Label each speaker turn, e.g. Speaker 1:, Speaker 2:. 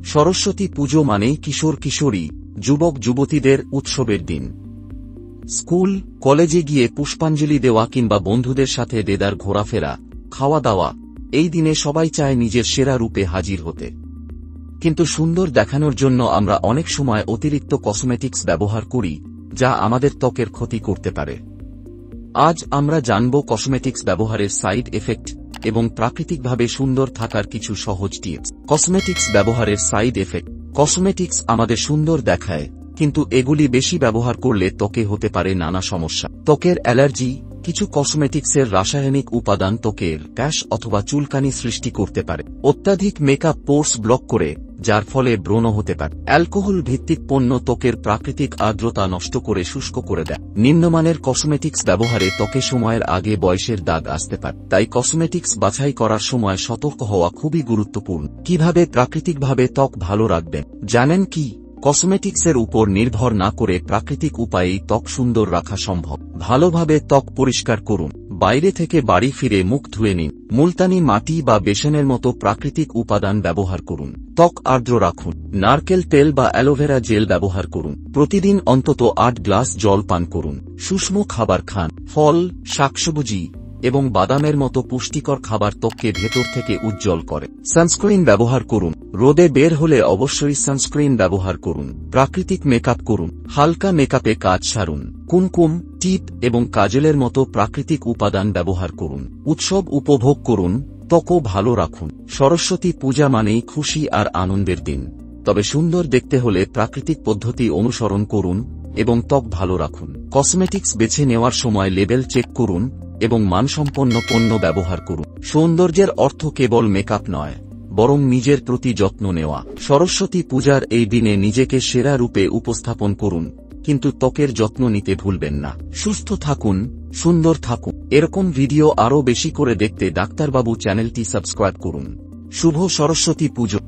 Speaker 1: সরস্বতী পুজো মানেই কিশোর কিশোরী, যুবক যুবতীদের উৎসবের দিন। স্কুল কলেজে গিয়ে পুষ্পাঞ্জলি দেওয়া কিংবা বন্ধুদের সাথে দেদার ঘোরাফেরা, খাওয়া দাওয়া, এই দিনে সবাই চায় নিজের সেরা রূপে হাজির হতে। কিন্তু সুন্দর দেখানোর জন্য আমরা অনেক সময় অতিরিক্ত কসমেটিক্স ব্যবহার করি, যা আমাদের ত্বকের ক্ষতি করতে পারে। আজ আমরা জানব কসমেটিক্স ব্যবহারের সাইড এফেক্ট এবং প্রাকৃতিকভাবে সুন্দর থাকার কিছু সহজ টিপস। কসমেটিক্স ব্যবহারের সাইড এফেক্ট। কসমেটিক্স আমাদের সুন্দর দেখায়, কিন্তু এগুলি বেশি ব্যবহার করলে ত্বকে হতে পারে নানা সমস্যা। ত্বকের অ্যালার্জি। কিছু কসমেটিক্সের রাসায়নিক উপাদান ত্বকের র্যাশ অথবা চুলকানি সৃষ্টি করতে পারে। অত্যাধিক মেকআপ পোর্স ব্লক করে, যার ফলে ব্রণ হতে পারে। অ্যালকোহল ভিত্তিক পণ্য ত্বকের প্রাকৃতিক আর্দ্রতা নষ্ট করে শুষ্ক করে দেয়। নিম্নমানের কসমেটিক্স ব্যবহারে ত্বকে সময়ের আগে বয়সের দাগ আসতে পারে। তাই কসমেটিক্স বাছাই করার সময় সতর্ক হওয়া খুবই গুরুত্বপূর্ণ। কিভাবে প্রাকৃতিকভাবে ত্বক ভালো রাখবেন জানেন কি? কসমেটিক্সের উপর নির্ভর না করে প্রাকৃতিক উপায়েই ত্বক সুন্দর রাখা সম্ভব। ভালোভাবে ত্বক পরিষ্কার করুন। বাইরে থেকে বাড়ি ফিরে মুখ ধুয়ে নিন। মুলতানি মাটি বা বেসনের মতো প্রাকৃতিক উপাদান ব্যবহার করুন। ত্বক আর্দ্র রাখুন। নারকেল তেল বা অ্যালোভেরা জেল ব্যবহার করুন। প্রতিদিন অন্তত 8 গ্লাস জল পান করুন। সুষম খাবার খান। ফল, শাকসবজি এবং বাদামের মতো পুষ্টিকর খাবার ত্বককে ভেতর থেকে উজ্জ্বল করে। সানস্ক্রিন ব্যবহার করুন। রোদে বের হলে অবশ্যই সানস্ক্রিন ব্যবহার করুন। প্রাকৃতিক মেকআপ করুন। হালকা মেকআপে কাজ সারুন। কুমকুম, টিপ এবং কাজলের মতো প্রাকৃতিক উপাদান ব্যবহার করুন। উৎসব উপভোগ করুন, ত্বকও ভালো রাখুন। সরস্বতী পূজা মানেই খুশি আর আনন্দের দিন। তবে সুন্দর দেখতে হলে প্রাকৃতিক পদ্ধতি অনুসরণ করুন এবং ত্বক ভালো রাখুন। কসমেটিক্স বেছে নেওয়ার সময় লেবেল চেক করুন এবং মানসম্পন্ন পণ্য ব্যবহার করুন। সৌন্দর্যের অর্থ কেবল মেকআপ নয়, বরং নিজের প্রতি যত্ন নেওয়া। সরস্বতী পূজার এই দিনে নিজেকে সেরা রূপে উপস্থাপন করুন, কিন্তু ত্বকের যত্ন নিতে ভুলবেন না। সুস্থ থাকুন, সুন্দর থাকুন। এরকম ভিডিও আরও বেশি করে দেখতে ডাক্তারবাবু চ্যানেলটি সাবস্ক্রাইব করুন। শুভ সরস্বতী পুজো।